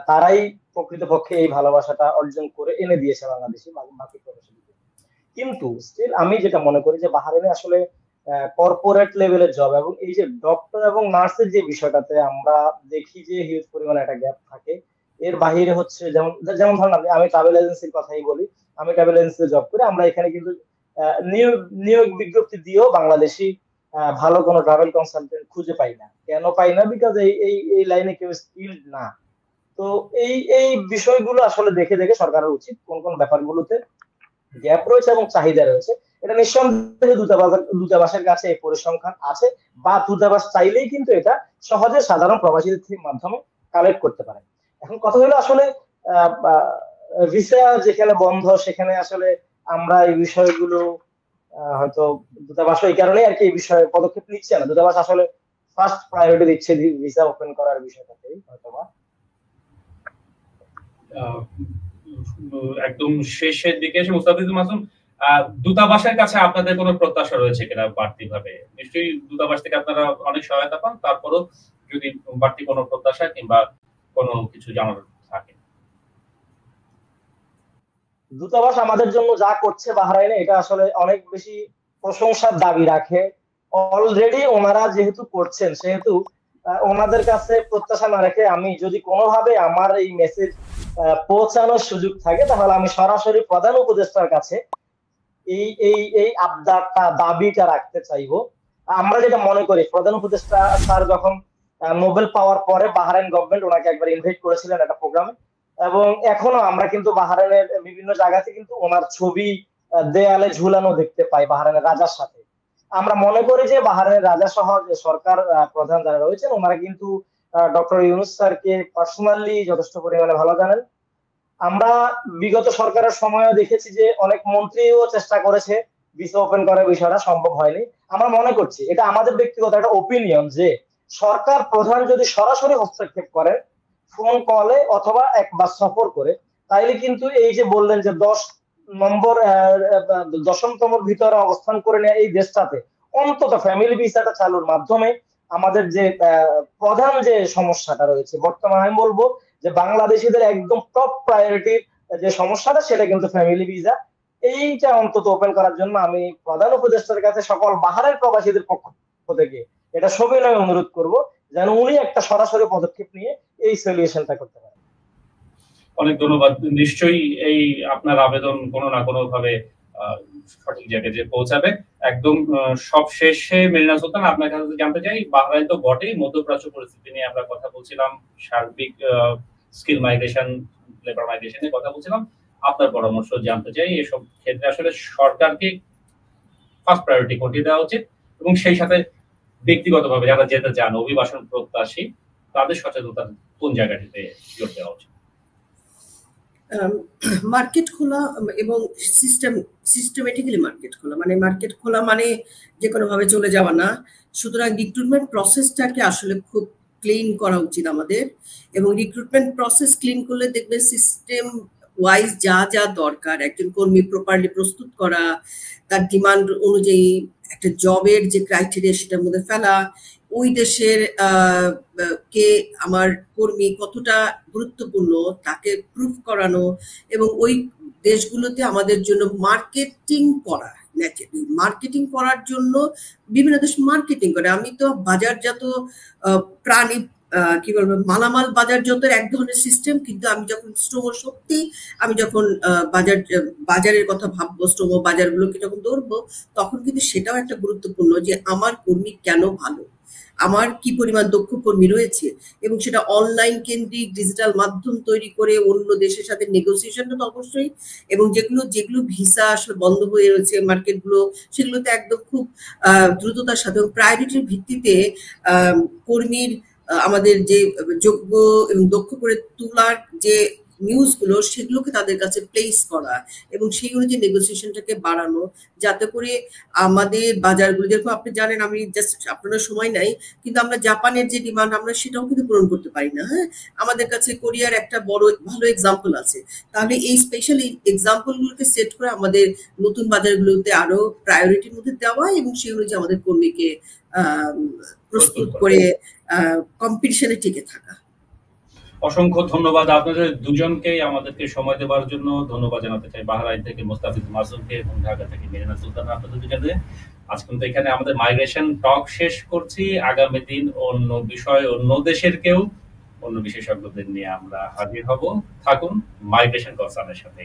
তারাই প্রকৃতপক্ষে এই ভালোবাসাটা অর্জন করে এনে দিয়েছে বাংলাদেশি বাকি প্রবাসীদের। কিন্তু স্টিল আমি যেটা মনে করি যে বাহারাইনে আসলে কর্পোরেট লেভেলের জব এবং এই যে ডক্টর এবং নার্সের যে বিষয়টাতে আমরা দেখি যে হিউজ পরিমাণে একটা গ্যাপ থাকে। এর বাহিরে হচ্ছে যেমন যেমন ধরেন আমি ট্রাভেল এজেন্সির কথাই বলি। আমি ট্রাভেল এজেন্সিতে জব করি। আমরা এখানে কিন্তু নিয়োগ নিয়োগ বিজ্ঞপ্তি দিয়েও বাংলাদেশি ভালো কোনো ট্রাভেল কনসালটেন্ট খুঁজে পাই না। কেন পাই না? বিকজ এই লাইনে কেউ স্কিলড না। তো এই বিষয়গুলো আসলে দেখে দেখে সরকারের উচিত কোন কোন ব্যাপারগুলোতে গ্যাপ রয়েছে এবং চাহিদা রয়েছে, এটা নিঃসন্দেহে দূতাবাসের কাছে এই পরিসংখ্যান আছে, বা দূতাবাস চাইলেই কিন্তু এটা সহজে সাধারণ প্রবাসীদের মাধ্যমে কালেক্ট করতে পারে। এখন কথা হলো আসলে ভিসা যেখানে বন্ধ সেখানে আসলে আমরা এই বিষয়গুলো হয়তো দূতাবাস এই কারণেই আর কি এই বিষয়ে পদক্ষেপ নিচ্ছে না। দূতাবাস আসলে ফার্স্ট প্রায়োরিটি দিচ্ছে ভিসা ওপেন করার বিষয়টাতেই হয়তোবা। একদম শেষের দিকে এসে মুস্তাফিজুর মাসুম, দূতাবাসের কাছে আপনাদের কোনো প্রত্যাশা রয়েছে কিনা বাড়তি ভাবে? নিশ্চয়ই দূতাবাস থেকে আপনারা অনেক সহায়তা পান, তারপরও যদি বাড়তি কোনো প্রত্যাশা কিংবা কোনো কিছু জানার থাকে। দূতাবাস আমাদের জন্য যা করছে বাহরাইনে এটা আসলে অনেক বেশি প্রশংসার দাবি রাখে। অলরেডি ওনারা যেহেতু করছেন সেহেতু ওনাদের কাছে প্রত্যাশা না রেখে আমি যদি কোনোভাবে আমার এই মেসেজ পৌঁছানোর সুযোগ থাকে তাহলে আমি সরাসরি প্রধান উপদেষ্টার কাছে এই এই এই আবদারটা দাবিটা রাখতে চাইবো। আমরা যেটা মনে করি প্রধান উপদেষ্টা স্যার যখন নোবেল পাওয়ার পরে বাহরাইন গভর্নমেন্ট ওনাকে একবার ইনভাইট করেছিলেন একটা প্রোগ্রামে, এবং এখনো আমরা কিন্তু বাহরাইনের বিভিন্ন জায়গাতে কিন্তু ওনার ছবি দেয়ালে ঝুলানো দেখতে পাই বাহরাইনের রাজার সাথে। আমরা মনে করি যে বাহরাইনের রাজা সহ যে সরকার প্রধান যারা রয়েছেন ওনারা কিন্তু ডক্টর ইউনূস স্যারকে পার্সোনালি যথেষ্ট পরিমাণে ভালো জানেন। আমরা বিগত সরকারের সময়ও দেখেছি যে অনেক মন্ত্রীও চেষ্টা করেছে ভিসা ওপেন করার বিষয়টা, সম্ভব হয়নি। আমরা মনে করছি এটা আমাদের ব্যক্তিগত একটা ওপিনিয়ন যে সরকার প্রধান যদি সরাসরি হস্তক্ষেপ করে ফোন কলে অথবা একবার সফর করে, তাইলে কিন্তু এই যে বললেন যে 10তম ভিতরে অবস্থান করে নেয় এই দেশটাতে অন্তত ফ্যামিলি ভিসাটা চালুর মাধ্যমে আমাদের যে প্রধান যে সমস্যাটা রয়েছে বর্তমানে আমি বলবো যে বাংলাদেশিদের একদম টপ প্রায়োরিটি যে সমস্যাটা সেটা কিন্তু ফ্যামিলি ভিসা। এইটা অন্তত ওপেন করার জন্য আমি প্রধান উপদেষ্টার কাছে সকল বাহারের প্রবাসীদের পক্ষ থেকে এটা সবিনয় অনুরোধ করব যেন উনি একটা সরাসরি পদক্ষেপ নিয়ে এই সলিউশনটা করতে পারেন। অনেক ধন্যবাদ। নিশ্চয়ই এই আপনার আবেদন কোনো না কোনো ভাবে সঠিক জায়গায় পৌঁছাবে। একদম সব শেষে মেরিনা সুলতান আপনার কাছে জানতে চাই, বাহরাইন তো বটেই, মধ্যপ্রাচ্য পরিস্থিতি নিয়ে আমরা কথা বলছিলাম, সার্বিক স্কিল মাইগ্রেশন, লেবার মাইগ্রেশনের কথা বলছিলাম। আপনার পরামর্শ জানতে চাই এসব ক্ষেত্রে আসলে সরকারকে ফার্স্ট প্রায়োরিটি কোনটি দেওয়া উচিত, এবং সেই সাথে ব্যক্তিগতভাবে যারা যেতে চান অভিবাসন প্রত্যাশী তাদের সচেতনতা কোন জায়গাটিতে জোর দেওয়া উচিত? মার্কেট খোলা এবং সিস্টেমেটিক্যালি মার্কেট খোলা, মানে মার্কেট খোলা মানে যে কোনো ভাবে চলে যাওয়া না। সুতরাং রিক্রুটমেন্ট প্রসেসটাকে আসলে খুব ক্লিন করা উচিত আমাদের, এবং রিক্রুটমেন্ট প্রসেস ক্লিন করলে দেখবে সিস্টেম ওয়াইজ যা যা দরকার একজন কর্মী প্রপারলি প্রস্তুত করা, তার ডিমান্ড অনুযায়ী একটা জবের যে ক্রাইটেরিয়া সেটার মধ্যে ফেলা, ওই দেশের কে আমার কর্মী কতটা গুরুত্বপূর্ণ তাকে প্রুফ করানো, এবং ওই দেশগুলোতে আমাদের জন্য মার্কেটিং করা। মার্কেটিং করার জন্য বিভিন্ন দেশ মার্কেটিং করে। আমি তো বাজারজাত প্রাণী কি বলবো মালামাল বাজারজাতের এক ধরনের সিস্টেম, কিন্তু আমি যখন স্টোমো সত্যি আমি যখন বাজারের কথা ভাববো, স্টোমো বাজারগুলোকে যখন ধরবো, তখন কিন্তু সেটাও একটা গুরুত্বপূর্ণ যে আমার কর্মী কেন ভালো, আমার কি পরিমাণ দক্ষ কর্মী রয়েছে, এবং সেটা অনলাইন কেন্দ্রিক ডিজিটাল মাধ্যম তৈরি করে অন্য দেশের সাথে নেগোসিয়েশনটা তো অবশ্যই, এবং যেগুলো ভিসা আসলে বন্ধ হয়ে রয়েছে মার্কেটগুলো, সেগুলোতে একদম খুব দ্রুততার সাথে প্রায়োরিটির ভিত্তিতে কর্মীর আমাদের যে যোগ্য এবং দক্ষ করে তোলার যে নিউজগুলো সেগুলোকে তাদের কাছে প্লেস করা এবং সেই অনুযায়ী নেগোসিয়েশনটাকে বাড়ানো, যাতে করে আমাদের বাজারগুলো, যেরকম আপনি জানেন, আমি জাস্ট আপনার সময় নাই, কিন্তু আমরা জাপানের যে ডিমান্ড আমরা সেটাও কিন্তু পূরণ করতে পারি না। হ্যাঁ, আমাদের কাছে কোরিয়ার একটা বড় ভালো এক্সাম্পল আছে। তাহলে এই স্পেশাল এক্সাম্পল গুলোকে সেট করে আমাদের নতুন বাজারগুলোতে আরো প্রায়োরিটির মধ্যে দেওয়া এবং সেই অনুযায়ী আমাদের কর্মীকে আহ, প্রস্তুত করে কম্পিটিশনে টিকে থাকা। অসংখ্য ধন্যবাদ আপনাদের দুজনকেই আমাদেরকে সময় দেওয়ার জন্য। ধন্যবাদ জানাতে চাই বাহরাইন থেকে মোস্তাফিজ মাসুমকে এবং ঢাকা থেকে মেরিনা সুলতানা, আপনাদের দুজনে। আজ কিন্তু এখানে আমাদের মাইগ্রেশন টক শেষ করছি। আগামী দিন অন্য বিষয়, অন্য দেশের কেউ, অন্য বিশেষজ্ঞদের নিয়ে আমরা হাজির হব। থাকুন মাইগ্রেশন কনসার্নের সাথে।